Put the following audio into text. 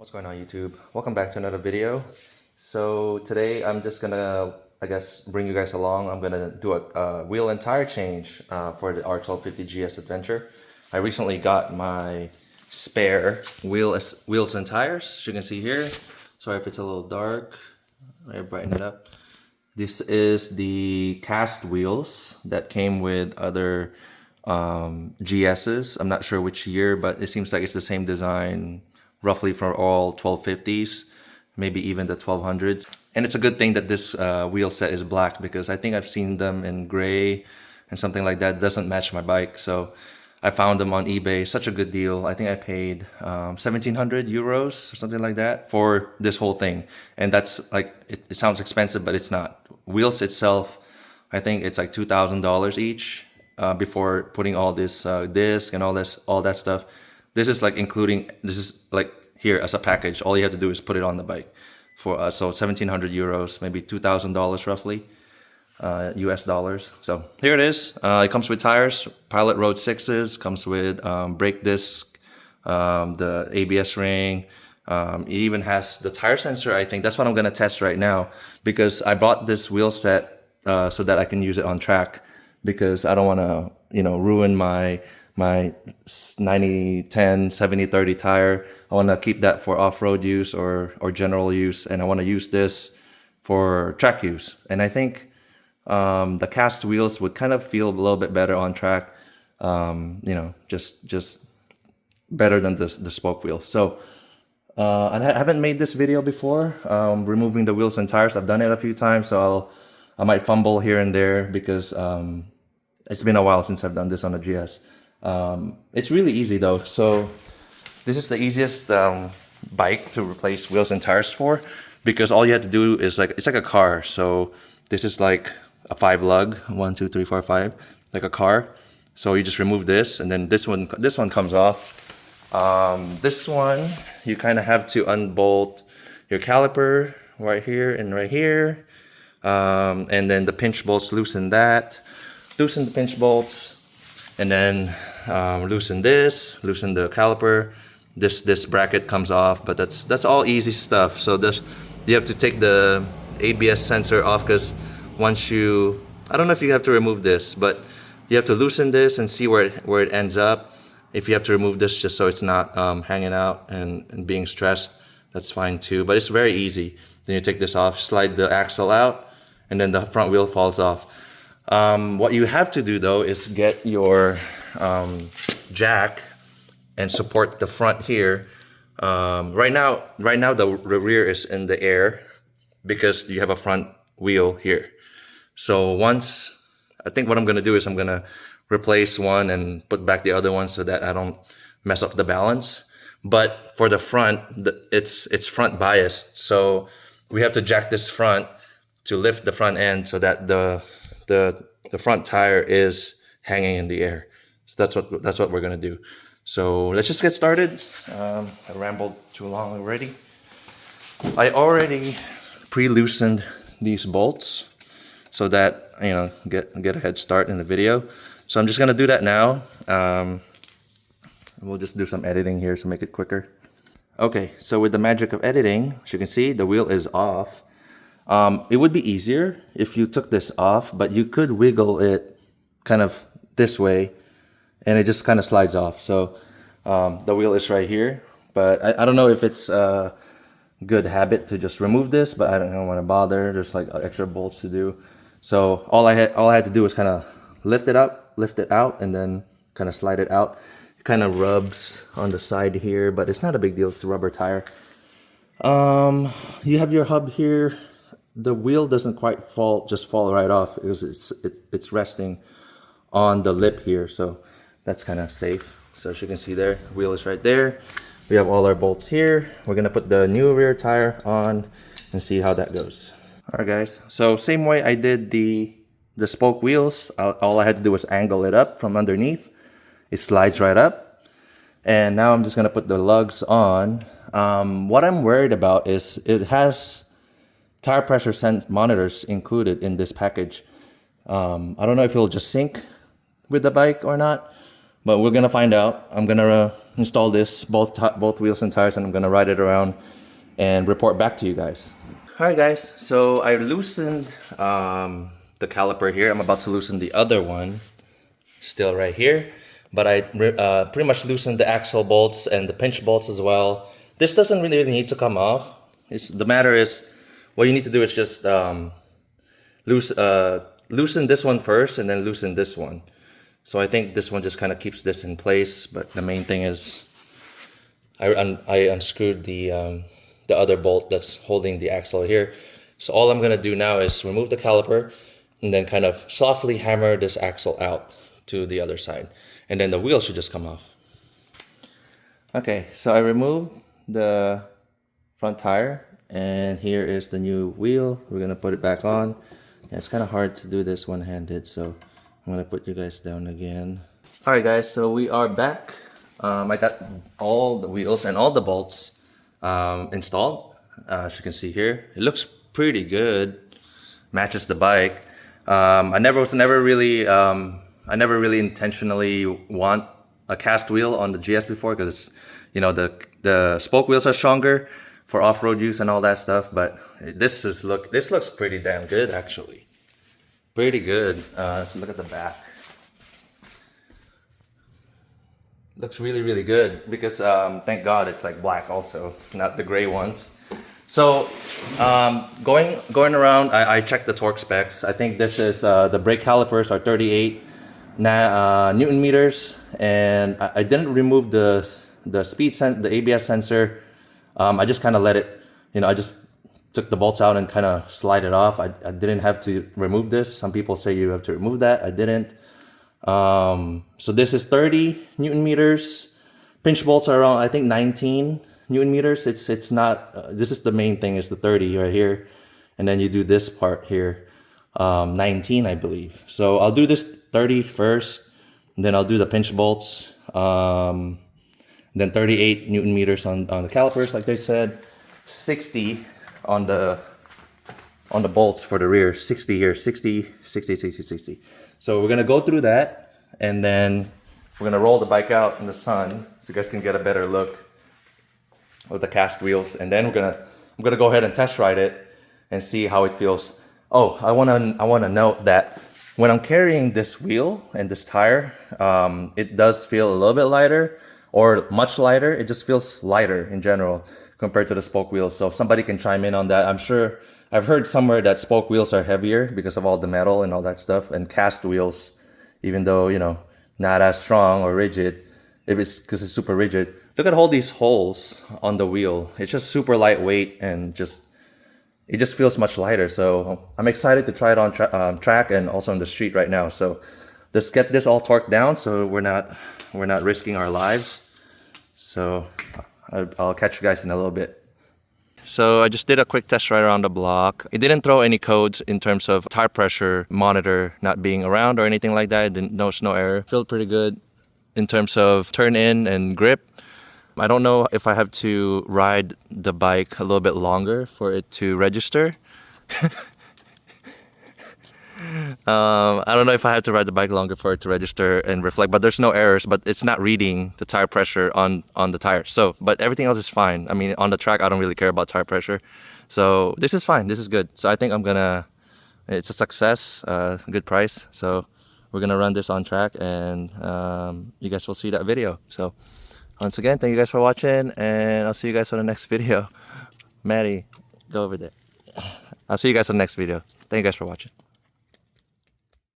What's going on, YouTube? Welcome back to another video. So today I'm just gonna, bring you guys along. I'm gonna do a wheel and tire change for the R1250GS Adventure. I recently got my spare wheels and tires, as you can see here. Sorry if it's a little dark. I brighten it up. This is the cast wheels that came with other GS's. I'm not sure which year, but it seems like it's the same design roughly for all 1250s, maybe even the 1200s. And it's a good thing that this wheel set is black, because I think I've seen them in gray and something like that. It doesn't match my bike, so I found them on eBay. Such a good deal. I think I paid 1,700 euros or something like that for this whole thing. And that's like, it sounds expensive, but it's not. Wheels itself, I think it's like $2,000 each before putting all this disc and all that stuff. This is like including, this is like here as a package. All you have to do is put it on the bike for so 1,700 euros, maybe $2,000 roughly, US dollars. So here it is. It comes with tires, Pilot Road 6s, comes with brake disc, the ABS ring. It even has the tire sensor, I think. That's what I'm gonna test right now, because I bought this wheel set so that I can use it on track, because I don't wanna, ruin my 90-10, 70-30 tire. I want to keep that for off-road use or general use, and I want to use this for track use. And I think the cast wheels would kind of feel a little bit better on track, just better than the spoke wheels. So I haven't made this video before, removing the wheels and tires. I've done it a few times, so I might fumble here and there, because it's been a while since I've done this on a GS. It's really easy though. So this is the easiest bike to replace wheels and tires for, because all you have to do is it's like a car. So this is like a 5-lug, 1, 2, 3, 4, 5, like a car. So you just remove this, and then this one comes off. This one, you kind of have to unbolt your caliper right here and right here, and then the pinch bolts, loosen the pinch bolts, and then loosen the caliper. This bracket comes off, but that's all easy stuff. So you have to take the ABS sensor off, because once I don't know if you have to remove this, but you have to loosen this and see where it ends up. If you have to remove this just so it's not hanging out and being stressed, that's fine too. But it's very easy. Then you take this off, slide the axle out, and then the front wheel falls off. What you have to do though is get your jack and support the front here. Right now the rear is in the air, because you have a front wheel here. So I think what I'm gonna do is I'm gonna replace one and put back the other one, so that I don't mess up the balance. But for the front, it's front biased, so we have to jack this front to lift the front end, so that the front tire is hanging in the air. So that's what we're gonna do. So let's just get started. I rambled too long already. I already pre-loosened these bolts so that get a head start in the video. So I'm just gonna do that now. We'll just do some editing here to make it quicker. Okay, so with the magic of editing, as you can see, the wheel is off. It would be easier if you took this off, but you could wiggle it kind of this way, and it just kind of slides off. So the wheel is right here, but I don't know if it's a good habit to just remove this, but I don't want to bother. There's like extra bolts to do. So all I had to do was kind of lift it up, lift it out, and then kind of slide it out. It kind of rubs on the side here, but it's not a big deal. It's a rubber tire. You have your hub here. The wheel doesn't quite fall right off, because it's resting on the lip here, so that's kind of safe. So as you can see there, the wheel is right there. We have all our bolts here. We're gonna put the new rear tire on and see how that goes. All right, guys. So same way I did the spoke wheels, all I had to do was angle it up from underneath. It slides right up, and now I'm just gonna put the lugs on. What I'm worried about is it has tire pressure monitors included in this package. I don't know if it'll just sync with the bike or not, but we're gonna find out. I'm gonna install this, both wheels and tires, and I'm gonna ride it around and report back to you guys. All right, guys. So I loosened the caliper here. I'm about to loosen the other one, still right here. But I pretty much loosened the axle bolts and the pinch bolts as well. This doesn't really need to come off. The matter is, what you need to do is just loosen this one first and then loosen this one. So I think this one just kind of keeps this in place. But the main thing is, I unscrewed the other bolt that's holding the axle here. So all I'm gonna do now is remove the caliper and then kind of softly hammer this axle out to the other side. And then the wheel should just come off. Okay, so I removed the front tire and here is the new wheel. We're gonna put it back on. And it's kind of hard to do this one-handed, so I'm gonna put you guys down again. All right, guys, so we are back. I got all the wheels and all the bolts installed. As you can see here, it looks pretty good. Matches the bike. I never really intentionally want a cast wheel on the GS before, because you know the spoke wheels are stronger for off-road use and all that stuff. But this looks pretty damn good, actually. Pretty good. So look at the back. Looks really good, because thank God it's like black also, not the gray ones. So going around, I checked the torque specs. I think this is the brake calipers are 38 Newton meters, and I didn't remove the ABS sensor. I just kind of let it, I just took the bolts out and kind of slide it off. I didn't have to remove this. Some people say you have to remove that. I didn't. So this is 30 Newton meters. Pinch bolts are around, I think, 19 Newton meters. It's not, this is the main thing, is the 30 right here. And then you do this part here, 19, I believe. So I'll do this 30 first, and then I'll do the pinch bolts. Then 38 Newton meters on the calipers, like they said. 60 on the bolts for the rear. 60 here, 60. So we're gonna go through that, and then we're gonna roll the bike out in the sun so you guys can get a better look of the cast wheels. And then I'm gonna go ahead and test ride it and see how it feels. Oh, I wanna note that when I'm carrying this wheel and this tire, it does feel a little bit lighter, or much lighter. It just feels lighter in general compared to the spoke wheels. So if somebody can chime in on that. I'm sure I've heard somewhere that spoke wheels are heavier because of all the metal and all that stuff, and cast wheels, even though, not as strong or rigid, if it's because it's super rigid. Look at all these holes on the wheel. It's just super lightweight, and it just feels much lighter. So I'm excited to try it on track and also on the street right now. So let's get this all torqued down so we're not risking our lives. So I'll catch you guys in a little bit. So I just did a quick test ride around the block. It didn't throw any codes in terms of tire pressure monitor not being around or anything like that. It didn't, no error. Felt pretty good in terms of turn in and grip. I don't know if I have to ride the bike a little bit longer for it to register. I don't know if I have to ride the bike longer for it to register and reflect, but there's no errors, but it's not reading the tire pressure on the tires. So, but everything else is fine. I mean, on the track, I don't really care about tire pressure. So this is fine. This is good. So I think it's a success, good price. So we're gonna run this on track, and you guys will see that video. So once again, thank you guys for watching, and I'll see you guys on the next video. Maddie, go over there. I'll see you guys on the next video. Thank you guys for watching.